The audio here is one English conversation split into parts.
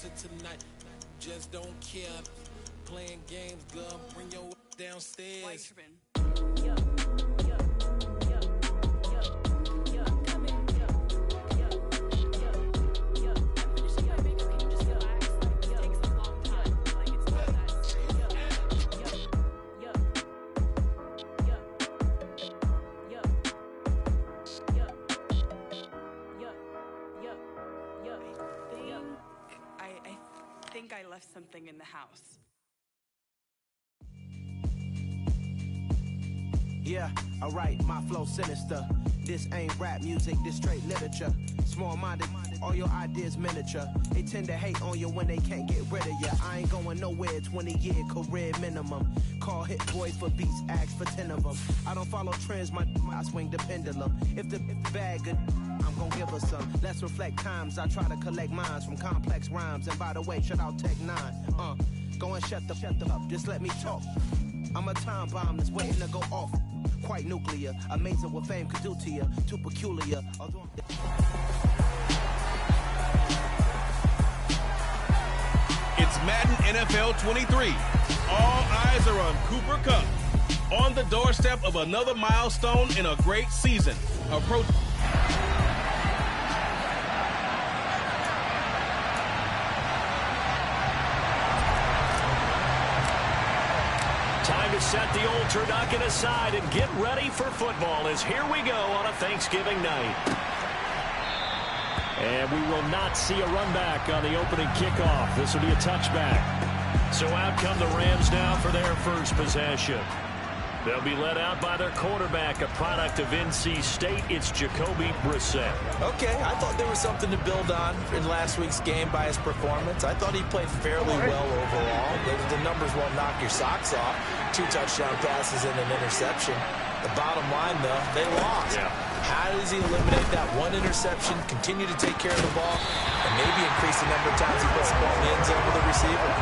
to tonight. Just don't care. Playing games, girl. Bring your downstairs. I think I left something in the house. Yeah, alright, my flow sinister. This ain't rap music, this straight literature. Small-minded, all your ideas miniature. They tend to hate on you when they can't get rid of you. I ain't going nowhere, 20-year career minimum. Call Hit Boy for beats, ask for 10 of them. I don't follow trends, I swing the pendulum. If the bag good, I'm gon' give her some. Let's reflect times, I try to collect minds from complex rhymes. And by the way, shout out Tech 9. Go and shut the up, just let me talk. I'm a time bomb that's waiting to go off. Quite nuclear, amazing what fame could do to you. Too peculiar, although It's Madden NFL 23. All eyes are on Cooper Kupp. On the doorstep of another milestone in a great season. Time to set the old turducken aside and get ready for football as here we go on a Thanksgiving night. And we will not see a run back on the opening kickoff. This will be a touchback. So out come the Rams now for their first possession. They'll be led out by their quarterback, a product of NC State. It's Jacoby Brissett. Okay, I thought there was something to build on in last week's game by his performance. I thought he played fairly well overall. The numbers won't knock your socks off. 2 touchdown passes and an interception. The bottom line, though, they lost. Yeah. How does he eliminate that one interception, continue to take care of the ball, and maybe increase the number of times he puts the ball in the end zone with the receiver?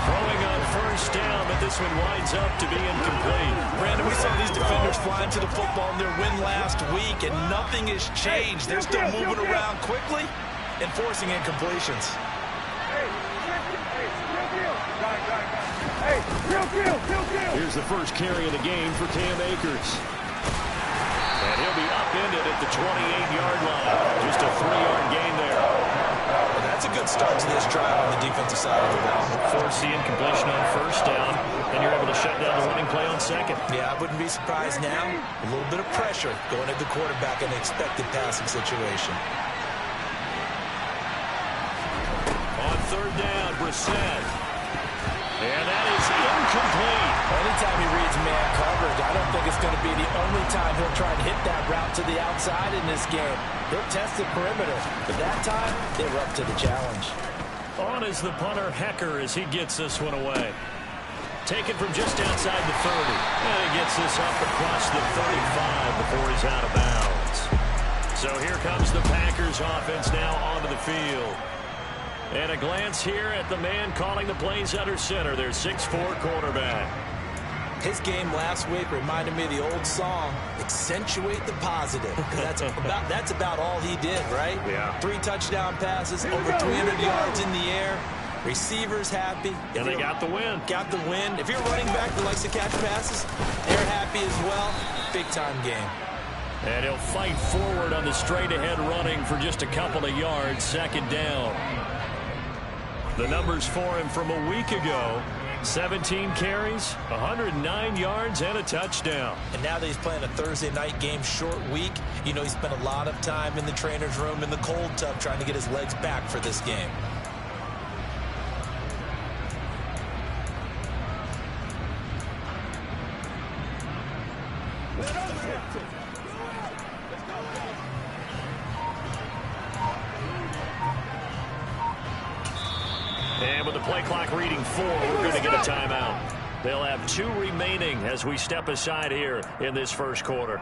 Throwing on first down, but this one winds up to be incomplete. Brandon, we saw these defenders flying to the football in their win last week, and nothing has changed. They're still moving around quickly and forcing incompletions. Here's the first carry of the game for Cam Akers. And he'll be upended at the 28-yard line. Just a 3-yard gain there. Well, that's a good start to this drive on the defensive side of the ball. Force the incompletion on first down, and you're able to shut down the running play on second. Yeah, I wouldn't be surprised now. A little bit of pressure going at the quarterback in the expected passing situation. On third down, Brissett. And that is incomplete. Anytime he reads man coverage, I don't think it's going to be the only time he'll try and hit that route to the outside in this game. He'll test the perimeter, but that time, they were up to the challenge. On is the punter, Hecker, as he gets this one away. Taken from just outside the 30. And he gets this up across the 35 before he's out of bounds. So here comes the Packers offense now onto the field. And a glance here at the man calling the plays under center, their 6'4" quarterback. His game last week reminded me of the old song, Accentuate the Positive. That's about all he did, right? Yeah. 3 touchdown passes, over 300 yards in the air. Receivers happy. And they got the win. Got the win. If you're a running back that likes to catch passes, they're happy as well. Big-time game. And he'll fight forward on the straight-ahead running for just a couple of yards, second down. The numbers for him from a week ago, 17 carries, 109 yards, and a touchdown. And now that he's playing a Thursday night game, short week, you know he spent a lot of time in the trainer's room in the cold tub trying to get his legs back for this game. And with the play clock reading 4, we're going to get a timeout. They'll have 2 remaining as we step aside here in this first quarter.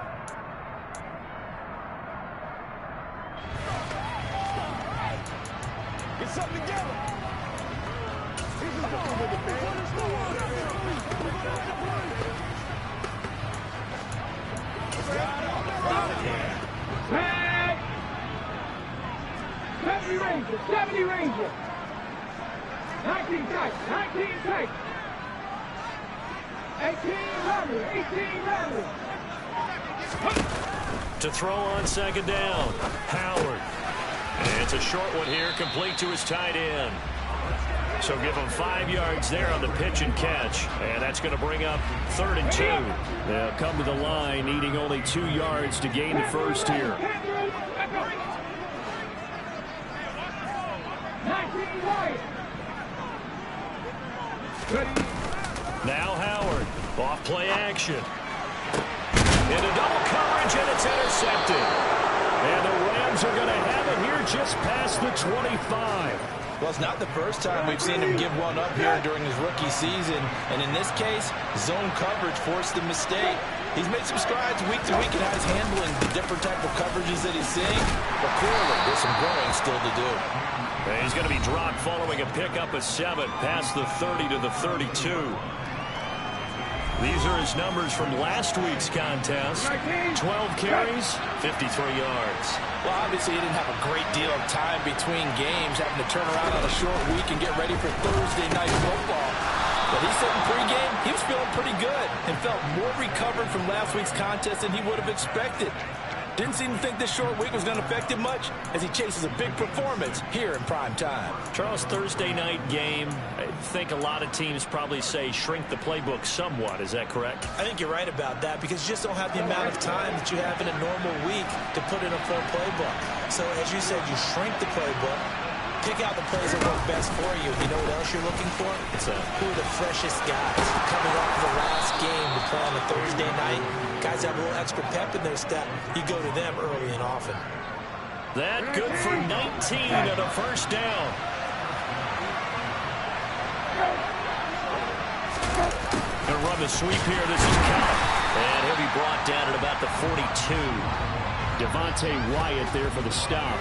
Get something together. Ranger. 19 tight. 19 tight. 18 level. 18 level. To throw on second down. Howard. And it's a short one here, complete to his tight end. So give him 5 yards there on the pitch and catch. And that's going to bring up 3rd and 2. They'll come to the line, needing only 2 yards to gain the first here. Now Howard. Off play action. Into double coverage, and it's intercepted. And the Rams are going to have it here just past the 25. Well, it's not the first time we've seen him give one up here during his rookie season. And in this case, zone coverage forced the mistake. He's made some strides week to week in how he's handling the different type of coverages that he's seeing. But clearly, there's some growing still to do. And he's going to be dropped following a pickup of 7 past the 30 to the 32. These are his numbers from last week's contest. 12 carries, 53 yards. Well, obviously, he didn't have a great deal of time between games, having to turn around on a short week and get ready for Thursday night football. But he said in pregame, he was feeling pretty good and felt more recovered from last week's contest than he would have expected. Didn't seem to think this short week was going to affect him much as he chases a big performance here in prime time. Charles, Thursday night game, I think a lot of teams probably say shrink the playbook somewhat. Is that correct? I think you're right about that because you just don't have the amount of time that you have in a normal week to put in a full playbook. So as you said, you shrink the playbook, pick out the plays that work best for you. You know what else you're looking for? What's that? Who are the freshest guys coming off the last game to play on a Thursday night? Guys have a little extra pep in their step. You go to them early and often. That good for 19 at a first down. Gonna run the sweep here. This is Cup. And he'll be brought down at about the 42. Devontae Wyatt there for the stop.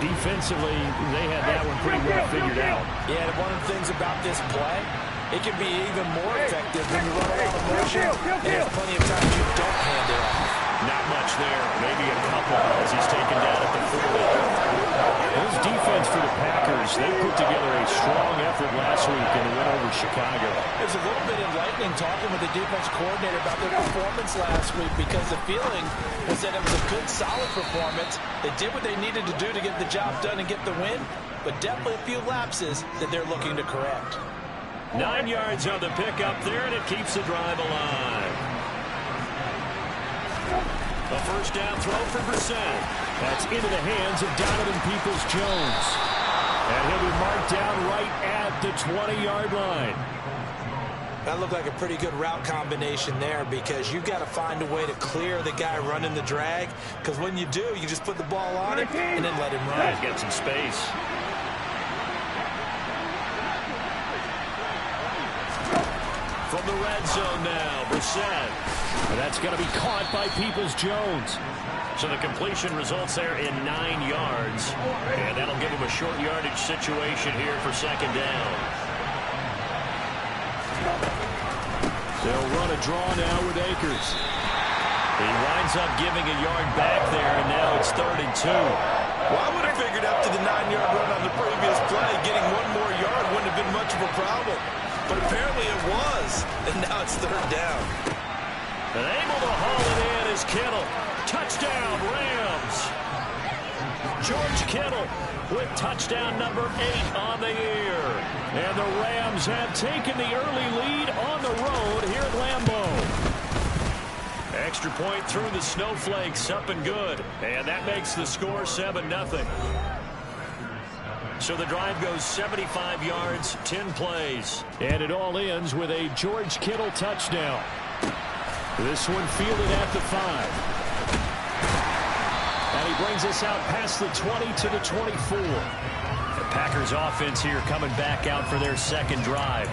Defensively, they had that one pretty well figured out. Yeah, and one of the things about this play, it can be even more effective when you run a lot of motion, and there's plenty of times you don't hand it off. Not much there, maybe a couple as he's taken down at the 40. Those defense for the Packers, they put together a strong effort last week in the win over Chicago. It was a little bit enlightening talking with the defense coordinator about their performance last week because the feeling was that it was a good, solid performance. They did what they needed to do to get the job done and get the win, but definitely a few lapses that they're looking to correct. 9 yards on the pickup there, and it keeps the drive alive. A first down throw for Brissett. That's into the hands of Donovan Peoples-Jones. And he'll be marked down right at the 20-yard line. That looked like a pretty good route combination there because you've got to find a way to clear the guy running the drag, because when you do, you just put the ball on him and then let him run. He's got some space. From the red zone now, Brissett. And that's going to be caught by Peoples-Jones. So the completion results there in 9 yards. And that'll give him a short yardage situation here for second down. They'll run a draw now with Akers. He winds up giving a yard back there, and now it's 3rd and 2. Well, I would have figured after the 9-yard run on the previous play, getting one more yard wouldn't have been much of a problem. But apparently it was, and now it's 3rd down. And able to haul it in is Kittle. Touchdown, Rams. George Kittle with touchdown number 8 on the year. And the Rams have taken the early lead on the road here at Lambeau. Extra point through the snowflakes, up and good. And that makes the score 7-0. So the drive goes 75 yards, 10 plays. And it all ends with a George Kittle touchdown. This one fielded at the 5. And he brings us out past the 20 to the 24. The Packers offense here coming back out for their second drive.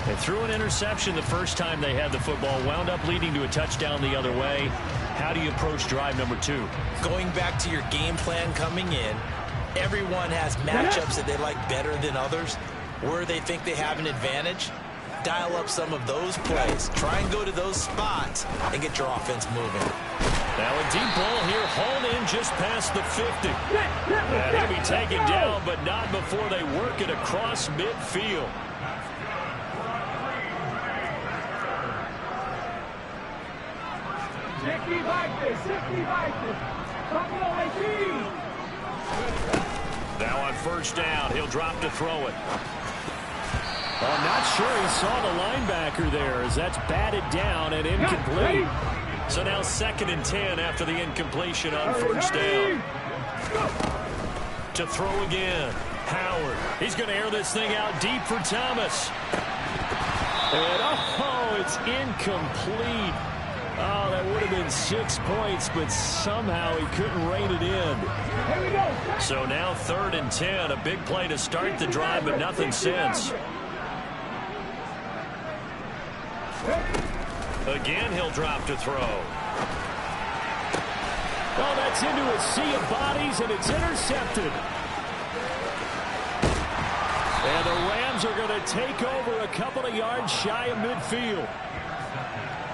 They threw an interception the first time they had the football, wound up leading to a touchdown the other way. How do you approach drive number 2? Going back to your game plan coming in, everyone has matchups that they like better than others, where they think they have an advantage. Dial up some of those plays. Try and go to those spots and get your offense moving. Now a deep ball here, hauled in just past the 50. And he'll be taken down but not before they work it across midfield. Now on first down, he'll drop to throw it. Well, I'm not sure he saw the linebacker there, as that's batted down and incomplete. So now 2nd and 10 after the incompletion on first down. To throw again. Howard. He's going to air this thing out deep for Thomas. And oh, it's incomplete. Oh, that would have been 6 points, but somehow he couldn't rein it in. So now 3rd and 10. A big play to start the drive, but nothing since. Again, he'll drop to throw. Oh, that's into a sea of bodies, and it's intercepted. And the Rams are going to take over a couple of yards shy of midfield.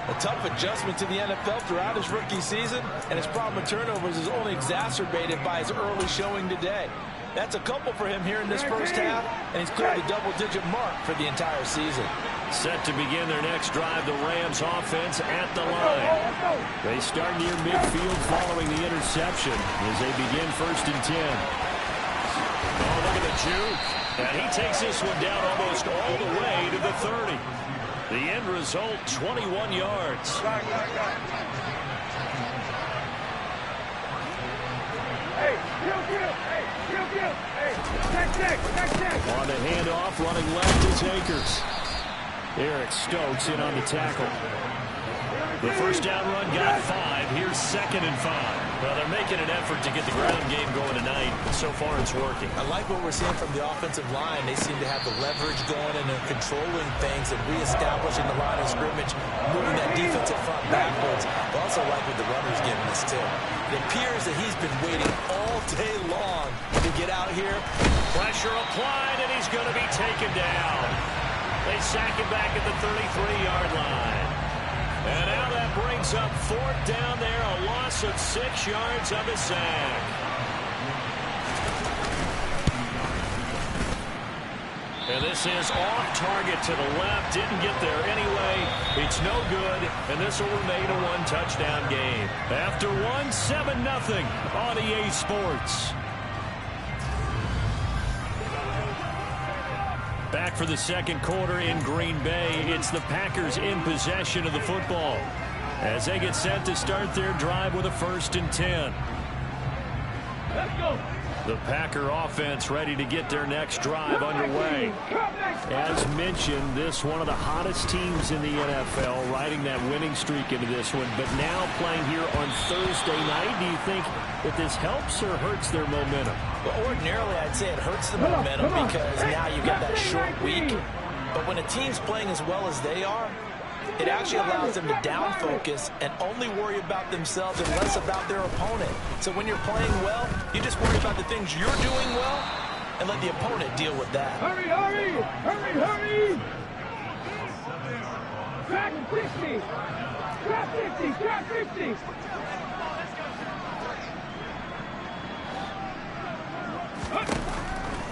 A tough adjustment to the NFL throughout his rookie season, and his problem with turnovers is only exacerbated by his early showing today. That's a couple for him here in this first half, and he's cleared the double-digit mark for the entire season. Set to begin their next drive, the Rams offense at the line. They start near midfield following the interception as they begin 1st and 10. Oh, look at the juke. And he takes this one down almost all the way to the 30. The end result, 21 yards. On the handoff, running left is Akers. Eric Stokes in on the tackle. The first down run got 5. Here's 2nd and 5. Well, they're making an effort to get the ground game going tonight, but so far it's working. I like what we're seeing from the offensive line. They seem to have the leverage going, and they're controlling things and reestablishing the line of scrimmage, moving that defensive front backwards. I also like what the runner's giving us, too. It appears that he's been waiting all day long to get out here. Pressure applied, and he's going to be taken down. They sack him back at the 33-yard line. And now that brings up 4th down there, a loss of 6 yards on the sack. And this is off target to the left. Didn't get there anyway. It's no good, and this will remain a 1-touchdown game. After 7-0 on EA Sports. Back for the second quarter in Green Bay. It's the Packers in possession of the football as they get set to start their drive with a 1st and 10. Let's go. The Packer offense ready to get their next drive underway. As mentioned, this one of the hottest teams in the NFL, riding that winning streak into this one, but now playing here on Thursday night. Do you think that this helps or hurts their momentum? Well, ordinarily, I'd say it hurts the momentum because now you've got that short week. But when a team's playing as well as they are, it actually allows them to down focus and only worry about themselves and less about their opponent. So when you're playing well, you just worry about the things you're doing well and let the opponent deal with that. Hurry, hurry, hurry, hurry. Track 60. Track 50, track 50.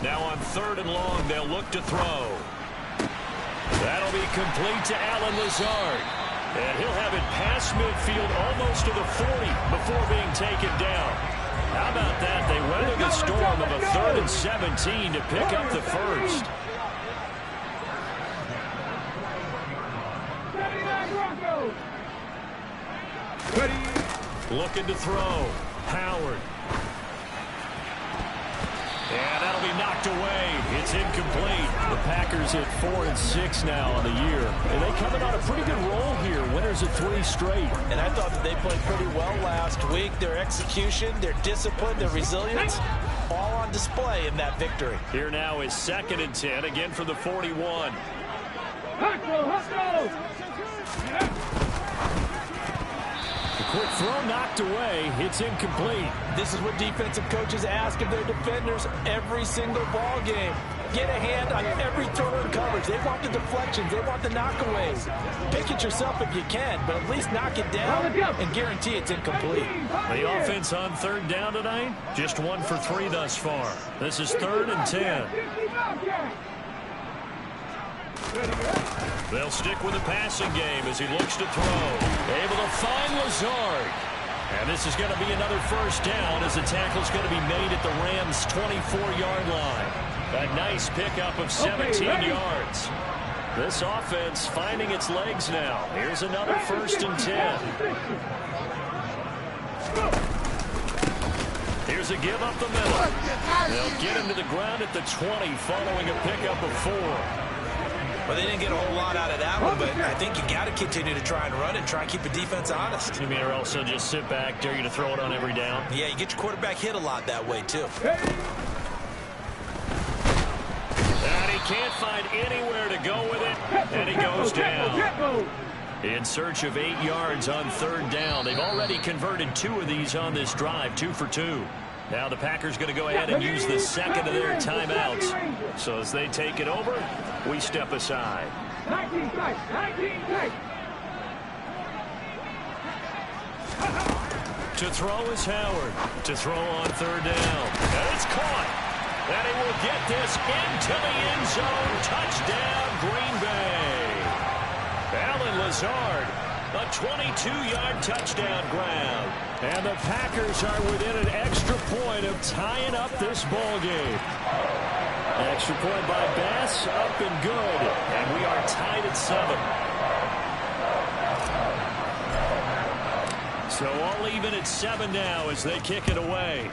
Now on 3rd and long, they'll look to throw. That'll be complete to Allen Lazard. And he'll have it past midfield almost to the 40 before being taken down. How about that? They weather the storm of a 3rd and 17 to pick up the first. Looking to throw. Howard. And that'll be knocked away. It's incomplete. The Packers at 4-6 now on the year. And they coming on a pretty good roll here. Winners of 3 straight. And I thought that they played pretty well last week. Their execution, their discipline, their resilience, all on display in that victory. Here now is 2nd and 10, again from the 41. Quick throw knocked away. It's incomplete. This is what defensive coaches ask of their defenders every single ball game. Get a hand on every throw in coverage. They want the deflections. They want the knockaways. Pick it yourself if you can, but at least knock it down and guarantee it's incomplete. The offense on 3rd down tonight, just 1 for 3 thus far. This is 3rd and 10. They'll stick with the passing game as he looks to throw. Able to find Lazard. And this is going to be another 1st down as the tackle's going to be made at the Rams' 24-yard line. A nice pickup of 17 yards. This offense finding its legs now. Here's another 1st and 10. Here's a give up the middle. They'll get him to the ground at the 20 following a pickup of 4. Well, they didn't get a whole lot out of that one, but I think you got to continue to try and run and try and keep the defense honest. You mean or also just sit back, dare you to throw it on every down? Yeah, you get your quarterback hit a lot that way, too. And he can't find anywhere to go with it, and he goes down. In search of 8 yards on 3rd down. They've already converted 2 of these on this drive, 2 for 2. Now the Packers going to go ahead and use the 2nd of their timeouts. So as they take it over, we step aside. 19 strikes. To throw is Howard. To throw on 3rd down. And it's caught. And he will get this into the end zone. Touchdown, Green Bay. Allen Lazard, a 22-yard touchdown grab. And the Packers are within an extra point of tying up this ball game. Extra point by Bass, up and good. And we are tied at 7. So all even at 7 now as they kick it away.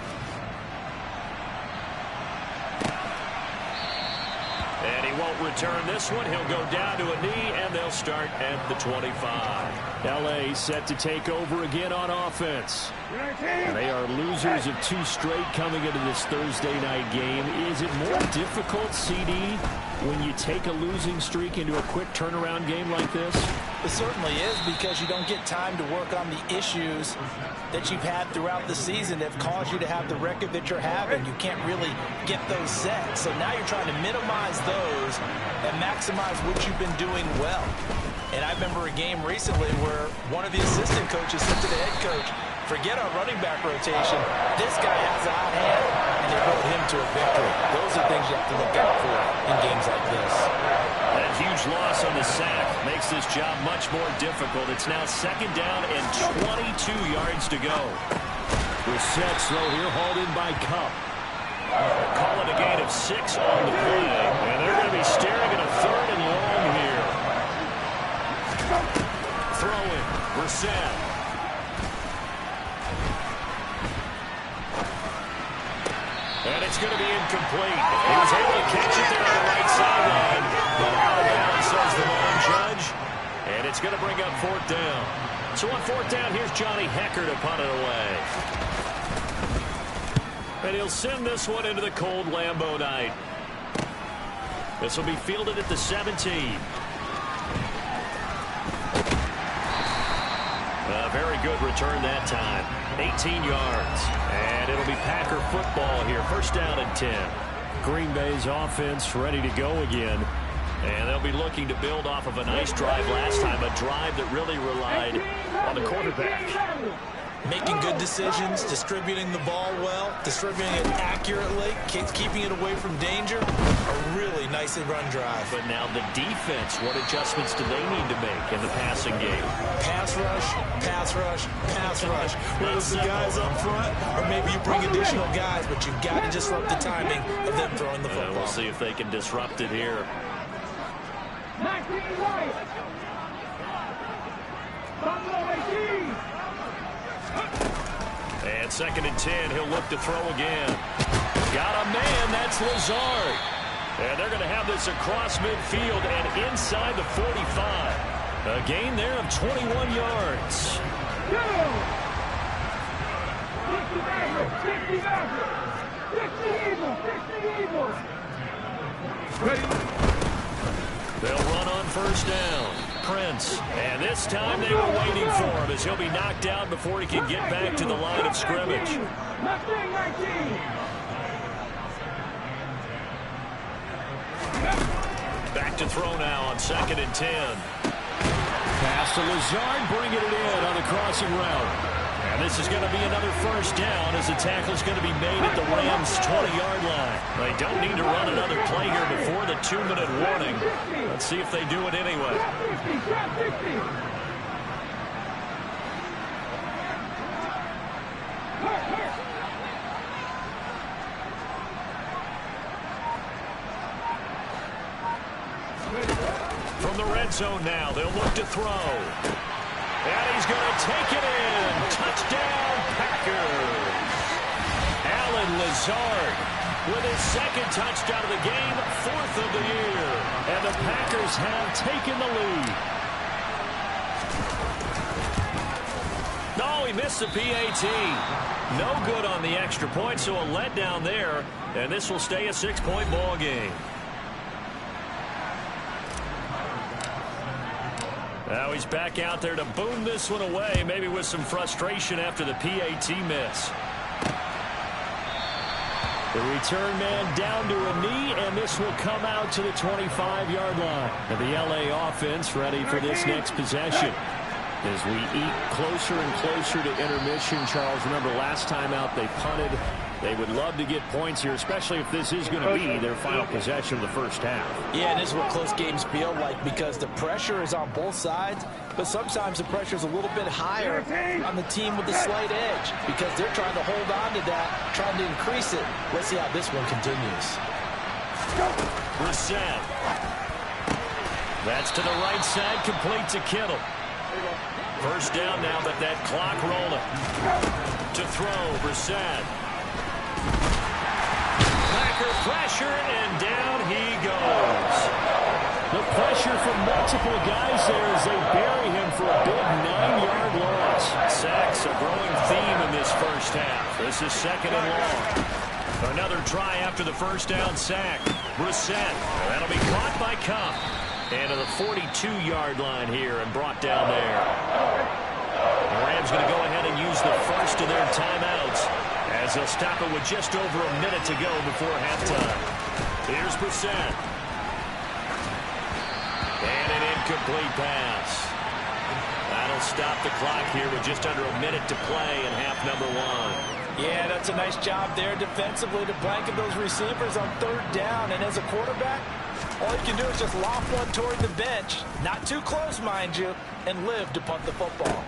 And he won't return this one. He'll go down to a knee, and they'll start at the 25. L.A. set to take over again on offense. And they are losers of 2 straight coming into this Thursday night game. Is it more difficult, CD, when you take a losing streak into a quick turnaround game like this? It certainly is, because you don't get time to work on the issues that you've had throughout the season that have caused you to have the record that you're having. You can't really get those set. So now you're trying to minimize those and maximize what you've been doing well. And I remember a game recently where one of the assistant coaches said to the head coach, forget our running back rotation. This guy has a hot hand, and they rode him to a victory. Those are things you have to look out for in games like this. That huge loss on the sack makes this job much more difficult. It's now 2nd down and 22 yards to go. Brissett's throw here hauled in by Kupp. Call it a gain of 6 on the play. And they're going to be staring at a 3rd and long here. Throwing, Brissett. And it's going to be incomplete. He was able to catch it there on the right sideline. But out of bounds, says the line judge. And it's going to bring up 4th down. So on 4th down, here's Johnny Hekker to punt it away. And he'll send this one into the cold Lambeau night. This will be fielded at the 17. A very good return that time. 18 yards. And it'll be Packer football here. 1st down and 10. Green Bay's offense ready to go again. And they'll be looking to build off of a nice drive last time. A drive that really relied on the quarterback. Making good decisions, distributing the ball well, distributing it accurately, keeping it away from danger. A really nicely run drive. But now the defense, what adjustments do they need to make in the passing game? Pass rush, pass rush, pass rush. Whether it's the guys up front or maybe you bring additional guys, but you've got to disrupt the timing of them throwing the football. We'll see if they can disrupt it here. 19 right. And 2nd and 10, he'll look to throw again. Got a man, that's Lazard. And they're going to have this across midfield and inside the 45. A gain there of 21 yards. 60 They'll run on 1st down. Prince. And this time they were waiting for him as he'll be knocked out before he can get back to the line of scrimmage. Back to throw now on 2nd and 10. Pass to Lazard, bringing it in on the crossing route. And this is going to be another first down as the tackle's going to be made at the Rams' 20-yard line. They don't need to run another play here before the 2-minute warning. Let's see if they do it anyway. From the red zone now, they'll look to throw. And he's going to take it in. Touchdown, Packers. Allen Lazard with his 2nd touchdown of the game, 4th of the year. And the Packers have taken the lead. No, he missed the PAT. No good on the extra point, so a letdown there. And this will stay a 6-point ball game. Now he's back out there to boom this one away, maybe with some frustration after the PAT miss. The return man down to a knee, and this will come out to the 25-yard line. And the LA offense ready for this next possession. As we eat closer and closer to intermission, Charles, remember last time out they punted. They would love to get points here, especially if this is going to be their final possession of the first half. Yeah, and this is what close games feel like because the pressure is on both sides, but sometimes the pressure is a little bit higher on the team with the slight edge because they're trying to hold on to that, trying to increase it. Let's see how this one continues. Brissett. That's to the right side, complete to Kittle. First down now, but that clock rolling. To throw, Brissett. Packer pressure, and down he goes. The pressure from multiple guys there as they bury him for a big 9-yard loss. Sacks a growing theme in this first half. This is 2nd and long. Another try after the first down sack. Brissett. That'll be caught by Kupp. And to the 42-yard line here and brought down there. The Rams going to go ahead and use the first of their timeouts as they'll stop it with just over a minute to go before halftime. Here's Brissett. And an incomplete pass. That'll stop the clock here with just under a minute to play in half number 1. Yeah, that's a nice job there defensively to blanket those receivers on 3rd down. And as a quarterback, all you can do is just lob one toward the bench, not too close, mind you, and live to punt the football.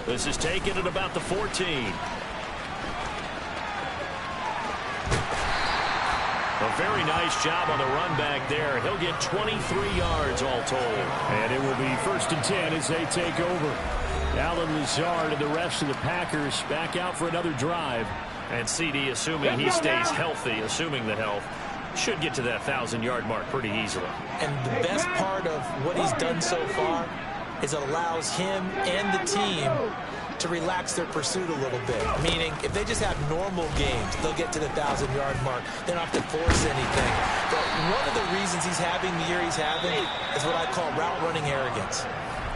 This is taken at about the 14. A very nice job on the run back there. He'll get 23 yards all told. And it will be 1st and 10 as they take over. Allen Lazard and the rest of the Packers back out for another drive. And CD, assuming he stays healthy, assuming the health, should get to that 1,000-yard mark pretty easily. And the best part of what he's done so far is it allows him and the team to relax their pursuit a little bit. Meaning, if they just have normal games, they'll get to the 1,000-yard mark. They don't have to force anything. But one of the reasons he's having the year he's having is what I call route running arrogance.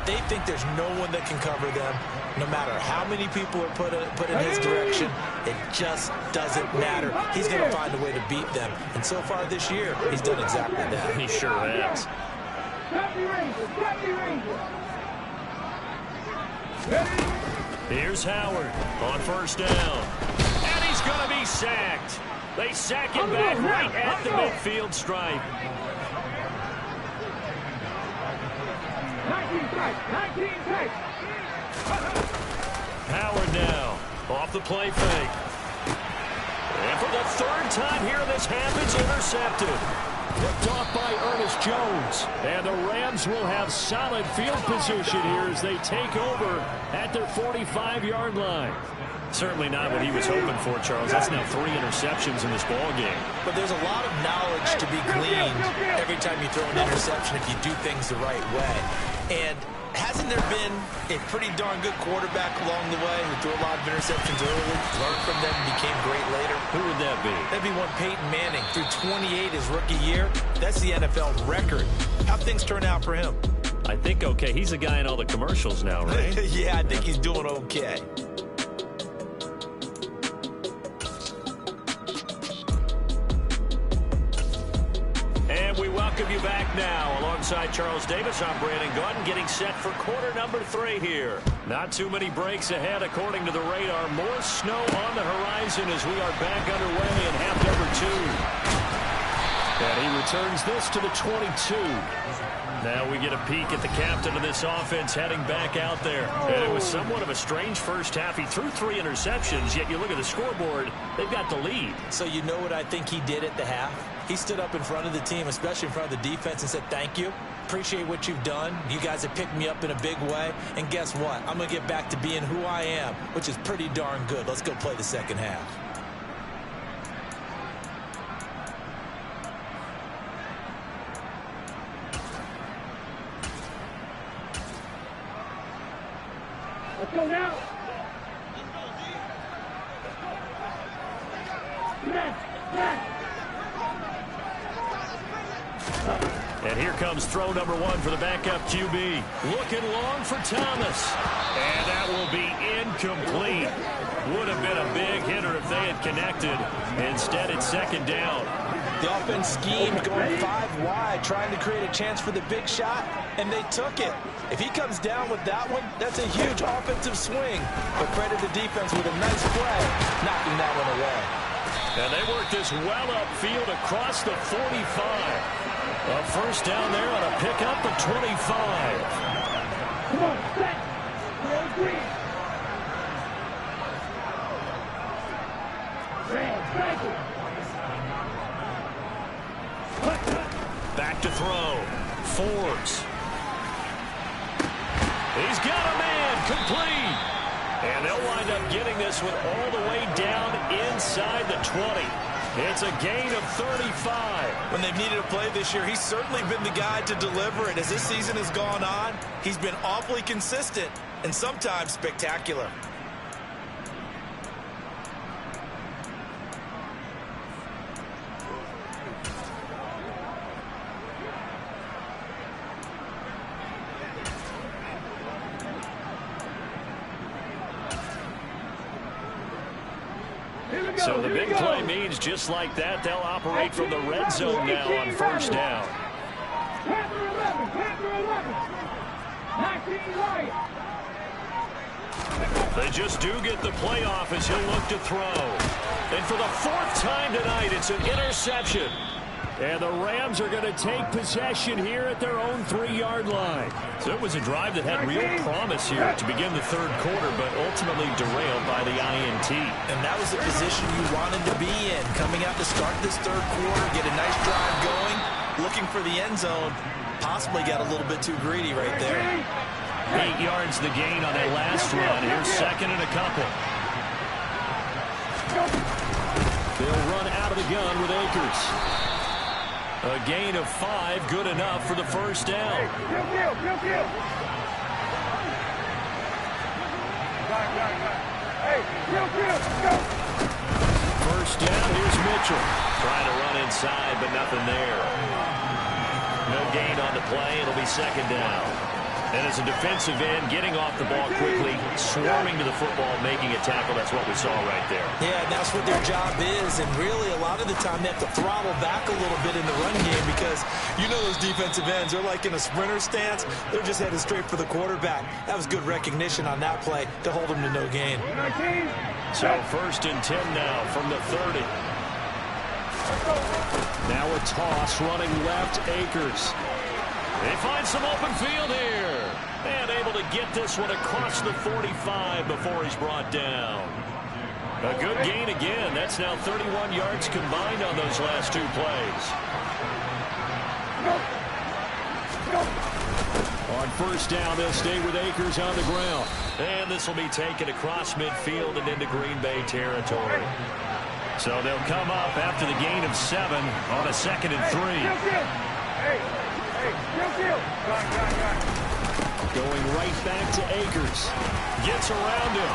They think there's no one that can cover them. No matter how many people are put in his direction, it just doesn't matter. He's going to find a way to beat them. And so far this year, he's done exactly that. He sure has. Here's Howard on 1st down. And he's going to be sacked. They sack him back right at the midfield stripe. 19 strikes. Howard now off the play fake. And for the 3rd time here, this happens, intercepted. Picked off by Ernest Jones. And the Rams will have solid field position here as they take over at their 45-yard line. Certainly not what he was hoping for, Charles. That's now 3 interceptions in this ball game. But there's a lot of knowledge to be gleaned every time you throw an interception if you do things the right way. And hasn't there been a pretty darn good quarterback along the way who threw a lot of interceptions early, learned from them, and became great later? Who would that be? That'd be one Peyton Manning. Threw 28 his rookie year. That's the NFL record. How'd things turn out for him? I think okay. He's a guy in all the commercials now, right? Yeah, I think he's doing okay. And we welcome you back now. Alongside Charles Davis, I'm Brandon Gaudin, getting set for quarter number 3 here. Not too many breaks ahead according to the radar. More snow on the horizon as we are back underway in half number 2. And he returns this to the 22. Now we get a peek at the captain of this offense heading back out there. And it was somewhat of a strange first half. He threw 3 interceptions, yet you look at the scoreboard, they've got the lead. So you know what I think he did at the half? He stood up in front of the team, especially in front of the defense, and said, thank you. Appreciate what you've done. You guys have picked me up in a big way. And guess what? I'm going to get back to being who I am, which is pretty darn good. Let's go play the second half. Let's go now. And here comes throw number 1 for the backup QB. Looking long for Thomas. And that will be incomplete. Would have been a big hitter if they had connected. Instead, it's second down. The offense schemed going 5 wide, trying to create a chance for the big shot, and they took it. If he comes down with that one, that's a huge offensive swing. But credit the defense with a nice play, knocking that one away. And they work this well upfield across the 45. A first down there on a pickup of 25. Come on, set. Green. Back to throw. Forbes. He's got a man. Complete. And they'll wind up getting this one all the way down inside the 20. It's a gain of 35. When they've needed a play this year, he's certainly been the guy to deliver it. As this season has gone on, he's been awfully consistent and sometimes spectacular. So the big play means just like that, they'll operate from the red zone now on first down. Panther 11, Panther 11. 19 right. They just do get the playoff as he'll look to throw. And for the 4th time tonight, it's an interception. And the Rams are going to take possession here at their own 3-yard line. So it was a drive that had real promise here to begin the 3rd quarter, but ultimately derailed by the INT. And that was the position you wanted to be in. Coming out to start this 3rd quarter, get a nice drive going, looking for the end zone. Possibly got a little bit too greedy right there. 8 yards the gain on that last run. Here's second and a couple. They'll run out of the gun with Akers. A gain of 5, good enough for the first down. First down, here's Mitchell. Trying to run inside, but nothing there. No gain on the play, it'll be second down. And as a defensive end, getting off the ball quickly, swarming to the football, making a tackle, that's what we saw right there. Yeah, and that's what their job is. And really, a lot of the time, they have to throttle back a little bit in the run game because you know those defensive ends, they're like in a sprinter stance. They're just headed straight for the quarterback. That was good recognition on that play to hold them to no gain. So first and 10 now from the 30. Now a toss running left, Akers. They find some open field here. And able to get this one across the 45 before he's brought down. A good gain again. That's now 31 yards combined on those last 2 plays. On first down, they'll stay with Akers on the ground. And this will be taken across midfield and into Green Bay territory. So they'll come up after the gain of 7 on a 2nd and 3. Going right back to Akers. Gets around him.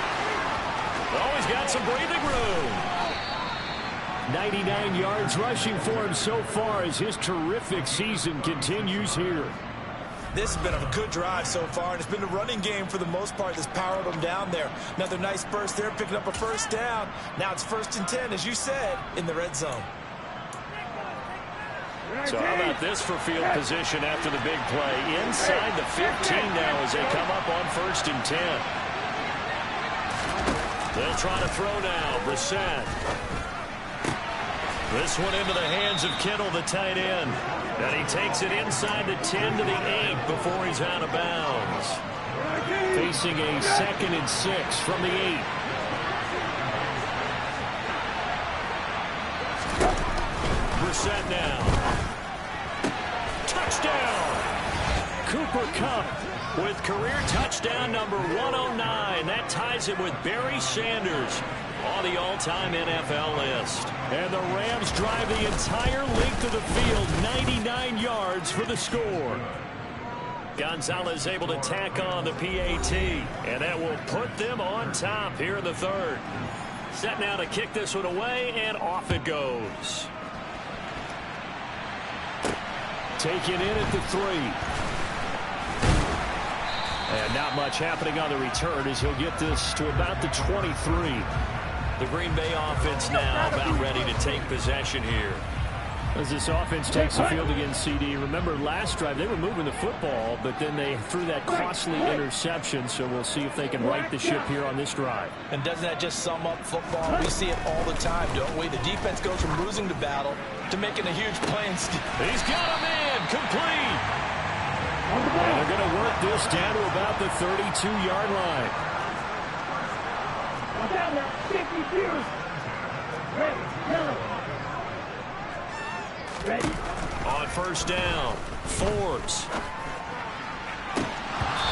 Oh, he's got some breathing room. 99 yards rushing for him so far as his terrific season continues here. This has been a good drive so far, and it's been a running game for the most part that's powered them down there. Another nice burst there, picking up a first down. Now it's 1st and 10, as you said, in the red zone. So how about this for field position after the big play? Inside the 15 now as they come up on 1st and 10. They'll try to throw now. Brissett. This one into the hands of Kittle, the tight end. And he takes it inside the 10 to the 8 before he's out of bounds. Facing a 2nd and 6 from the 8. Brissett now. Touchdown! Cooper Kupp with career touchdown number 109. That ties him with Barry Sanders on the all-time NFL list. And the Rams drive the entire length of the field, 99 yards for the score. Gonzalez able to tack on the PAT, and that will put them on top here in the 3rd. Set now to kick this one away, and off it goes. Taken in at the 3. And not much happening on the return as he'll get this to about the 23. The Green Bay offense now about ready to take possession here. As this offense takes the field against CD, remember last drive they were moving the football, but then they threw that costly interception, so we'll see if they can right the ship here on this drive. And doesn't that just sum up football? We see it all the time, don't we? The defense goes from losing the battle to making a huge play. He's got him in, complete. And they're going to work this down to about the 32-yard line. On 1st down, Forbes.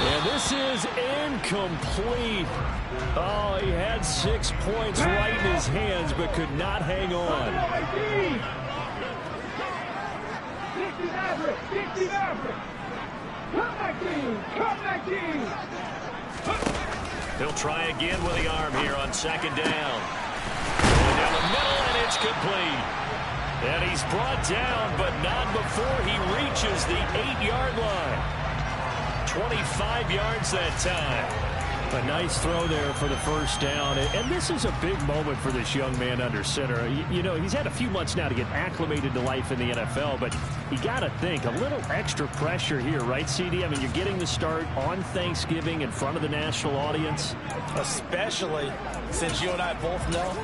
And this is incomplete. Oh, he had 6 points right in his hands, but could not hang on. He'll try again with the arm here on 2nd down. Going down the middle, and it's complete. And he's brought down, but not before he reaches the 8-yard line. 25 yards that time. A nice throw there for the 1st down. And this is a big moment for this young man under center. You know, he's had a few months now to get acclimated to life in the NFL, but you got to think a little extra pressure here, right, CD? I mean, you're getting the start on Thanksgiving in front of the national audience. Especially since you and I both know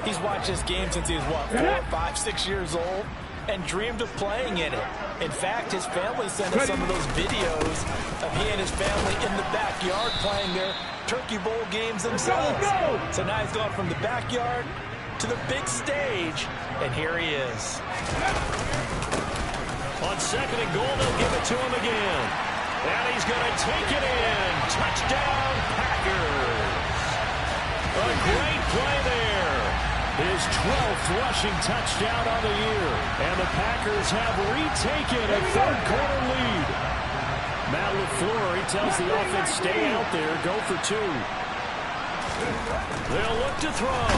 he's watched this game since he was, what, 4, 5, 6 years old and dreamed of playing in it. In fact, his family sent us some of those videos of he and his family in the backyard playing their Turkey Bowl games themselves. So now he's gone from the backyard to the big stage, and here he is. On 2nd and goal, they'll give it to him again. And he's going to take it in. Touchdown, Packers. A great play there. His 12th rushing touchdown on the year. And the Packers have retaken a 3rd-quarter lead. Matt LaFleur, he tells the offense, stay out there, go for 2. They'll look to throw.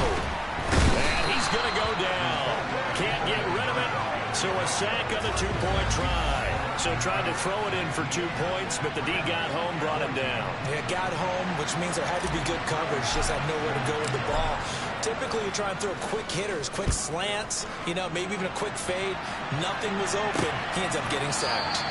And he's going to go down. Can't get rid of it. So a sack on the 2-point try. So tried to throw it in for 2 points, but the D got home, brought him down. Yeah, got home, which means there had to be good coverage. Just had nowhere to go with the ball. Typically, you're trying to throw quick hitters, quick slants, you know, maybe even a quick fade. Nothing was open. He ends up getting sacked.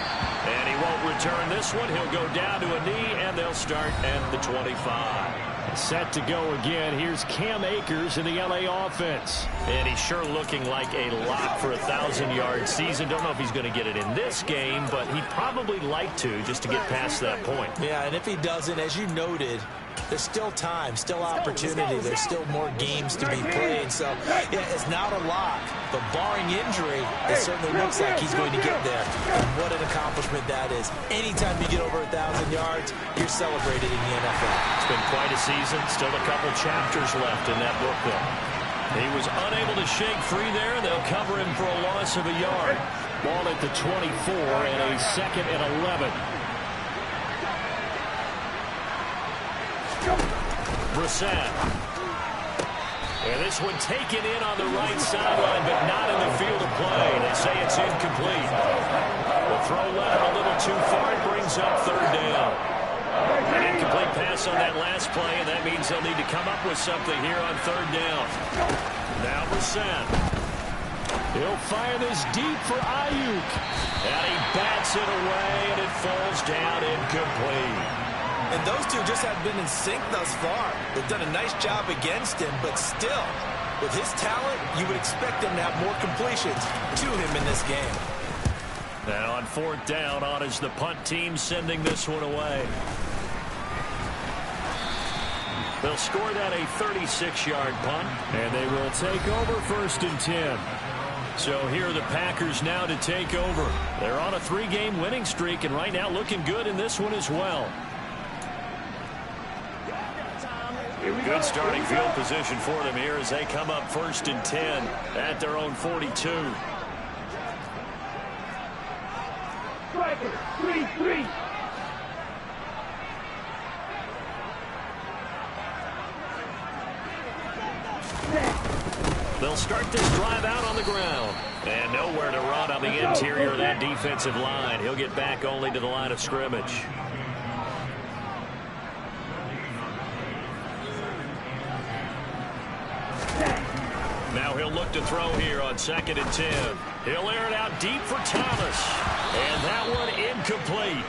And he won't return this one. He'll go down to a knee, and they'll start at the 25. Set to go again. Here's Cam Akers in the L.A. offense. And he's sure looking like a lock for a 1,000-yard season. Don't know if he's going to get it in this game, but he'd probably like to just to get past that point. Yeah, and if he doesn't, as you noted, there's still time, still opportunity. There's still more games to be played. So, yeah, it's not a lock. But barring injury, it certainly looks like he's going to get there. And what an accomplishment that is. Anytime you get over 1,000 yards, you're celebrated in the NFL. It's been quite a season. Still a couple chapters left in that book, though. He was unable to shake free there. They'll cover him for a loss of a yard. Ball at the 24 and a 2nd and 11. Brissett. And this one taken in on the right sideline, but not in the field of play. They say it's incomplete. The throw led a little too far. It brings up 3rd down. An incomplete pass on that last play, and that means they'll need to come up with something here on 3rd down. Now Brissett. He'll fire this deep for Ayuk. And he bats it away, and it falls down incomplete. And those two just have been in sync thus far. They've done a nice job against him, but still, with his talent, you would expect him to have more completions to him in this game. And on 4th down, on is the punt team sending this one away. They'll score that a 36-yard punt, and they will take over 1st and 10. So here are the Packers now to take over. They're on a 3-game winning streak, and right now looking good in this one as well. Good starting field position for them here as they come up 1st and 10 at their own 42. Striker, 3-3. They'll start this drive out on the ground. And nowhere to run on the interior of that defensive line. He'll get back only to the line of scrimmage. Now he'll look to throw here on 2nd and 10. He'll air it out deep for Thomas. And that one incomplete.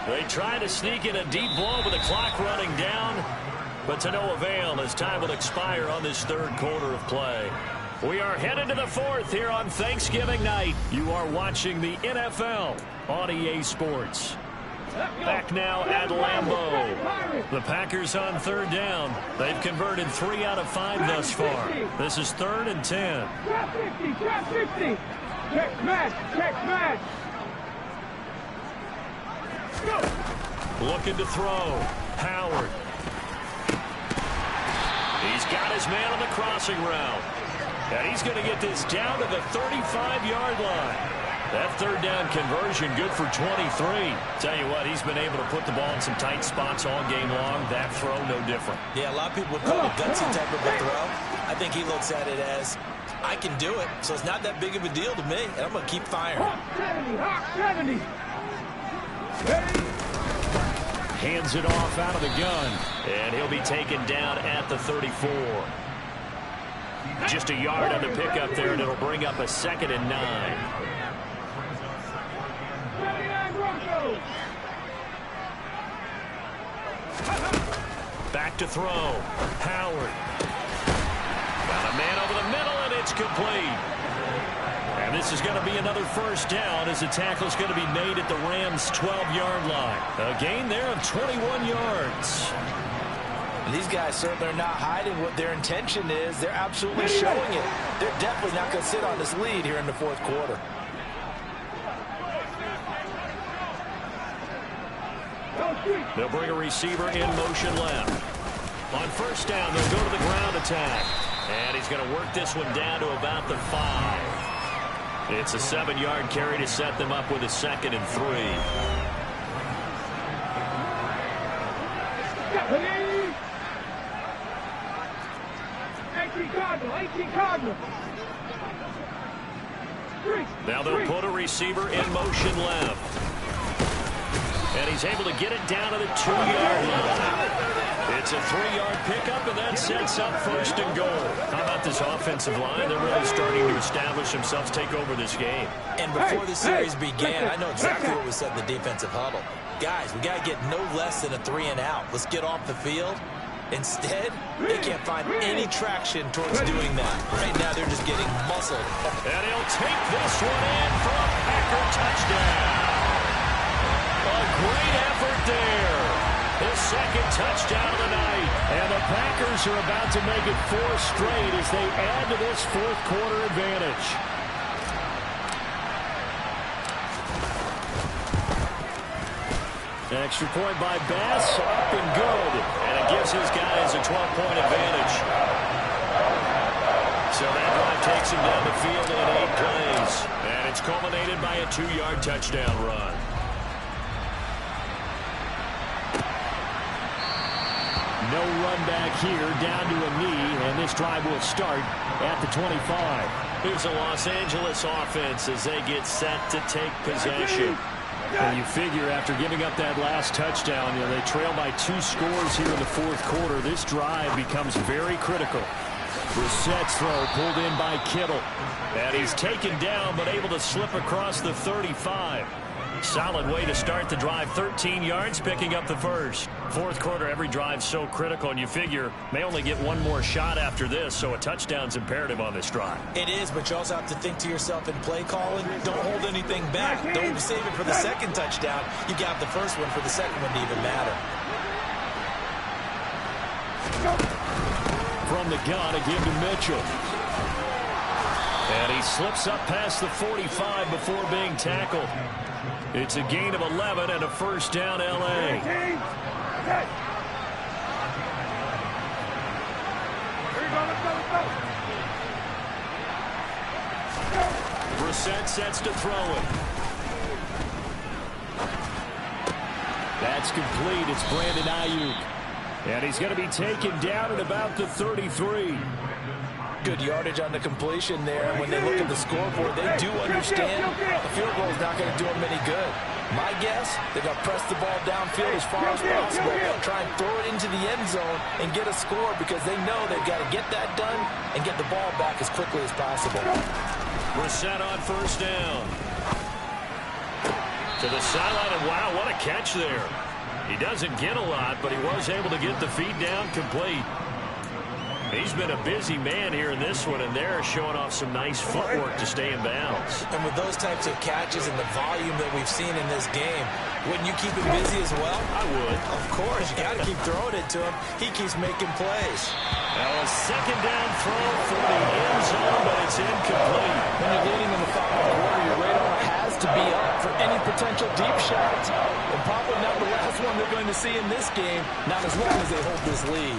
They try to sneak in a deep ball with the clock running down, but to no avail as time will expire on this 3rd quarter of play. We are headed to the 4th here on Thanksgiving night. You are watching the NFL on EA Sports. Back now at Lambeau. The Packers on 3rd down. They've converted 3 out of 5 thus far. This is 3rd and 10. Trap 50, trap 50. Check match, check match. Go. Looking to throw. Howard. He's got his man on the crossing route. And he's going to get this down to the 35-yard line. That 3rd down conversion good for 23. Tell you what, he's been able to put the ball in some tight spots all game long. That throw, no different. Yeah, a lot of people would call it a gutsy type of a throw. I think he looks at it as, I can do it, so it's not that big of a deal to me, and I'm going to keep firing. Hawk 70. Hands it off out of the gun, and he'll be taken down at the 34. Just a yard on the pickup there, and it'll bring up a 2nd and 9. Back to throw. Howard. Got a man over the middle, and it's complete. And this is going to be another 1st down as the tackle is going to be made at the Rams' 12-yard line. A gain there of 21 yards. And these guys certainly are not hiding what their intention is. They're absolutely showing it. They're definitely not going to sit on this lead here in the 4th quarter. They'll bring a receiver in motion left. On 1st down, they'll go to the ground attack. And he's going to work this one down to about the 5. It's a 7-yard carry to set them up with a 2nd and 3. 18 Cardinal. Now they'll put a receiver in motion left. And he's able to get it down to the 2-yard line. It's a 3-yard pickup, and that sets up 1st and goal. How about this offensive line? They're really starting to establish themselves, take over this game. And before the series began, I know exactly what was said in the defensive huddle. Guys, we got to get no less than a 3 and out. Let's get off the field. Instead, they can't find any traction towards doing that. Right now, they're just getting muscled. And he'll take this one in for a Packer touchdown. A great effort there. His 2nd touchdown of the night. And the Packers are about to make it 4 straight as they add to this 4th quarter advantage. Extra point by Bass, up and good. And it gives his guys a 12-point advantage. So that drive takes him down the field in 8 plays. And it's culminated by a 2-yard touchdown run. No run back here, down to a knee, and this drive will start at the 25. Here's a Los Angeles offense as they get set to take possession. And you figure after giving up that last touchdown, they trail by 2 scores here in the 4th quarter. This drive becomes very critical. Brissett's throw pulled in by Kittle. And he's taken down but able to slip across the 35. Solid way to start the drive. 13 yards, picking up the first. Fourth quarter, every drive's so critical, and you figure may only get one more shot after this, so a touchdown's imperative on this drive. It is, but you also have to think to yourself in play calling, don't hold anything back. Don't save it for the second touchdown. You got the first one for the second one to even matter. From the gun, a give to Mitchell. And he slips up past the 45 before being tackled. It's a gain of 11 and a first down, L.A. Brissett sets to throw it. That's complete. It's Brandon Ayuk. And he's going to be taken down at about the 33. Good yardage on the completion there. And when they look at the scoreboard, they do understand the field goal is not going to do them any good. My guess, they're going to press the ball downfield as far as possible, try and throw it into the end zone and get a score because they know they've got to get that done and get the ball back as quickly as possible. Brissett on first down. To the sideline, and wow, what a catch there. He doesn't get a lot, but he was able to get the feed down complete. He's been a busy man here in this one, and they're showing off some nice footwork to stay in bounds. And with those types of catches and the volume that we've seen in this game, wouldn't you keep him busy as well? I would. Of course, you got to keep throwing it to him. He keeps making plays. Now a second down throw for the end zone, but it's incomplete. When you're leading in the final quarter, your radar has to be up for any potential deep shots. And probably not the last one they're going to see in this game, not as long as they hold this lead.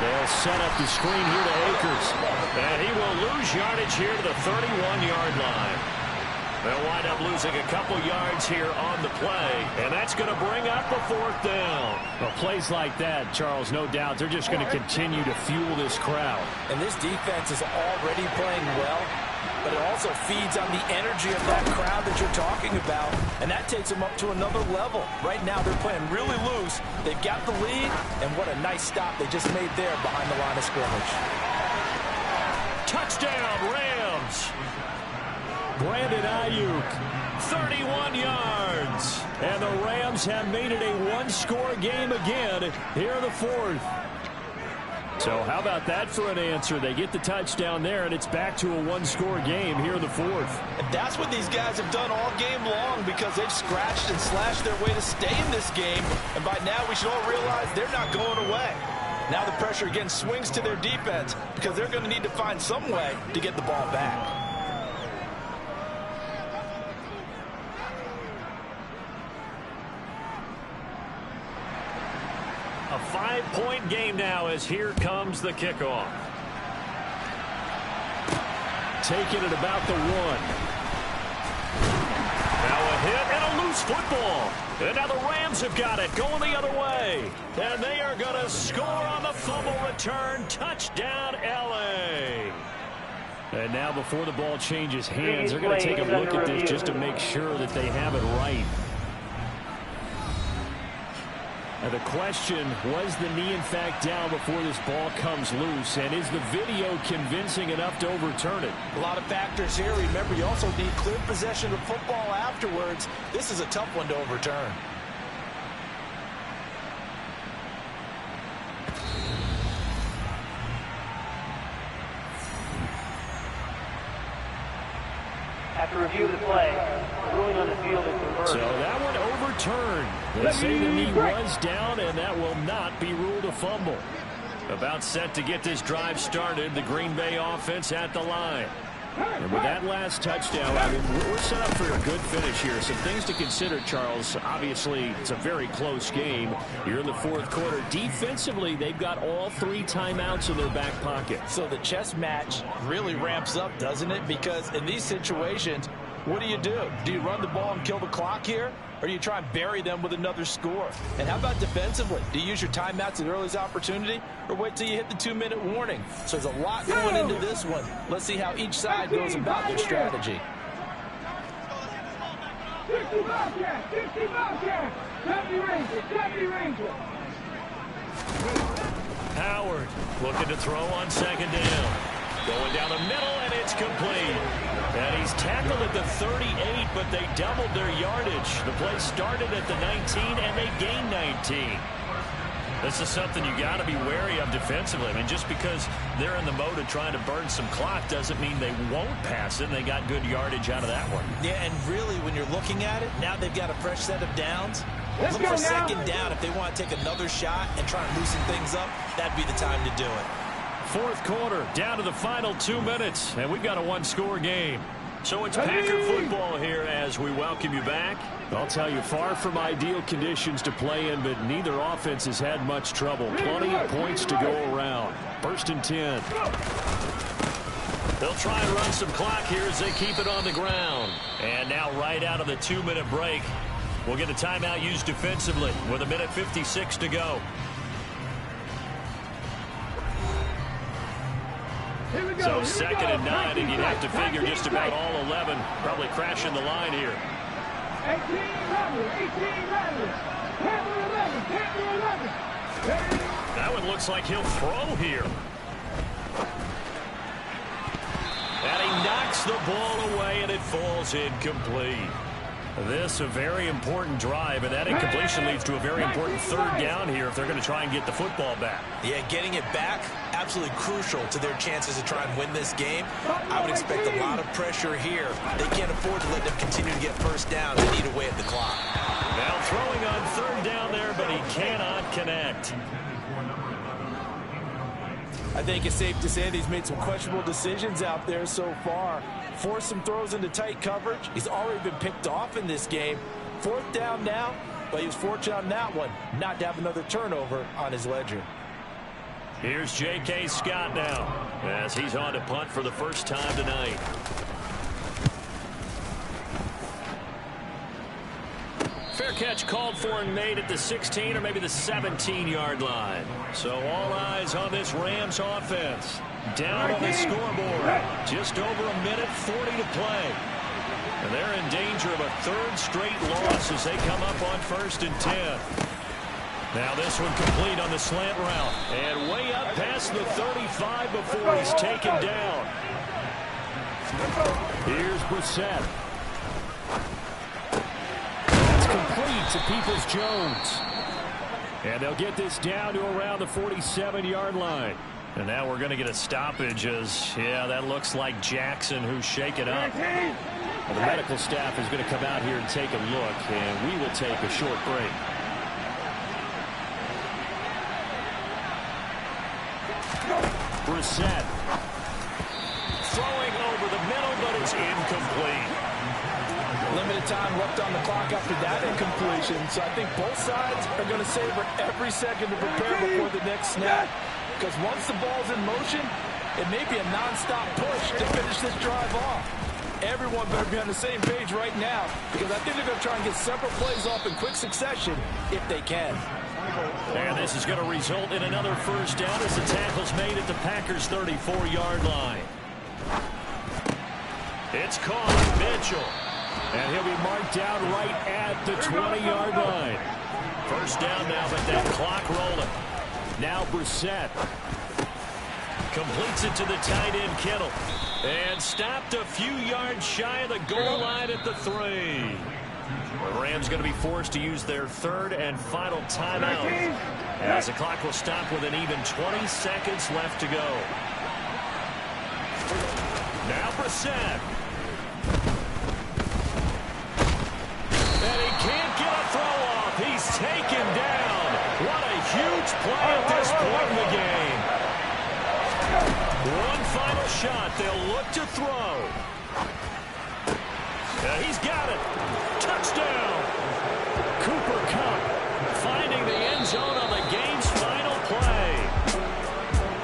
They'll set up the screen here to Akers. And he will lose yardage here to the 31-yard line. They'll wind up losing a couple yards here on the play. And that's going to bring up a fourth down. Well, plays like that, Charles, no doubt, they're just going to continue to fuel this crowd. And this defense is already playing well, but it also feeds on the energy of that crowd that you're talking about, and that takes them up to another level. Right now, they're playing really loose. They've got the lead, and what a nice stop they just made there behind the line of scrimmage. Touchdown, Rams! Brandon Ayuk, 31 yards. And the Rams have made it a one-score game again here in the fourth. So how about that for an answer? They get the touchdown there, and it's back to a one-score game here in the fourth. And that's what these guys have done all game long because they've scratched and slashed their way to stay in this game. And by now, we should all realize they're not going away. Now the pressure again swings to their defense because they're going to need to find some way to get the ball back. A 5-point game now as here comes the kickoff. Taking it about the 1. Now a hit and a loose football. And now the Rams have got it going the other way. And they are going to score on the fumble return. Touchdown, L.A. And now before the ball changes hands, they're going to take a look at this just to make sure that they have it right. Now the question, was the knee in fact down before this ball comes loose? And is the video convincing enough to overturn it? A lot of factors here. Remember, you also need clear possession of football afterwards. This is a tough one to overturn. After review of the play, ruling on the field is reversed. So that one overturned. They say the knee was down, and that will not be ruled a fumble. About set to get this drive started, the Green Bay offense at the line. And with that last touchdown, I mean, we're set up for a good finish here. Some things to consider, Charles. Obviously, it's a very close game. You're in the fourth quarter. Defensively, they've got all 3 timeouts in their back pocket. So the chess match really ramps up, doesn't it? Because in these situations, what do? Do you run the ball and kill the clock here? Or do you try and bury them with another score? And how about defensively? Do you use your timeouts at the earliest opportunity? Or wait till you hit the 2-minute warning? So there's a lot going into this one. Let's see how each side goes about their strategy. 60 Bobcat! 60 Bobcat! Deputy Ranger! Deputy Ranger! Howard looking to throw on second down. Going down the middle, and it's complete. And he's tackled at the 38, but they doubled their yardage. The play started at the 19, and they gained 19. This is something you got to be wary of defensively. I mean, just because they're in the mode of trying to burn some clock doesn't mean they won't pass it, and they got good yardage out of that one. Yeah, and really, when you're looking at it, now they've got a fresh set of downs. Look for second down if they want to take another shot and try and loosen things up. That'd be the time to do it. Fourth quarter, down to the final 2 minutes, and we've got a one-score game. So it's Packer football here as we welcome you back. I'll tell you, far from ideal conditions to play in, but neither offense has had much trouble. Plenty of points to go around. 1st and 10. They'll try and run some clock here as they keep it on the ground. And now right out of the 2-minute break, we'll get a timeout used defensively with 1:56 to go. So 2nd and 9, and you'd have to figure just about all 11 probably crashing the line here. 18 11. That one looks like he'll throw here. And he knocks the ball away, and it falls incomplete. This a very important drive, and that incompletion leads to a very important 3rd down here if they're going to try and get the football back. Yeah, getting it back, absolutely crucial to their chances to try and win this game. I would expect a lot of pressure here. They can't afford to let them continue to get first down and eat away at the clock. Now throwing on 3rd down there, but he cannot connect. I think it's safe to say that he's made some questionable decisions out there so far. Forced some throws into tight coverage. He's already been picked off in this game. 4th down now, but he was fortunate on that one not to have another turnover on his ledger. Here's J.K. Scott now as he's on to punt for the first time tonight. Fair catch called for and made at the 16 or maybe the 17-yard line. So all eyes on this Rams offense. Down on the scoreboard. Just over 1:40 to play. And they're in danger of a 3rd straight loss as they come up on 1st and 10. Now this one complete on the slant route. And way up past the 35 before he's taken down. Here's Brissett. That's complete to Peoples-Jones. And they'll get this down to around the 47-yard line. And now we're going to get a stoppage as, yeah, that looks like Jackson who's shaken up. Well, the medical staff is going to come out here and take a look, and we will take a short break. Brissett. Throwing over the middle, but it's incomplete. Limited time left on the clock after that incompletion, so I think both sides are going to savor every second to prepare before the next snap. Because once the ball's in motion, it may be a non-stop push to finish this drive off. Everyone better be on the same page right now, because I think they're going to try and get several plays off in quick succession if they can. And this is going to result in another first down as the tackle's made at the Packers' 34-yard line. It's caught. Mitchell. And he'll be marked down right at the 20-yard line. First down now, but that clock rolling. Now Brissett. Completes it to the tight end, Kittle. And stopped a few yards shy of the goal line at the 3. The Rams going to be forced to use their 3rd and final timeout as the clock will stop with an even 20 seconds left to go. Now Brissett. And he can't get a throw off. He's taken down. What a huge play at this point in the game. One final shot. They'll look to throw. He's got it. Touchdown. Cooper Kupp finding the end zone on the game's final play.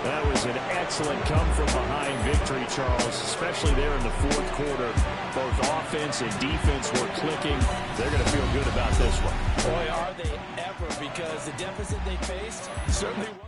That was an excellent come-from-behind victory, Charles, especially there in the 4th quarter. Both offense and defense were clicking. They're going to feel good about this one. Boy, are they ever, because the deficit they faced certainly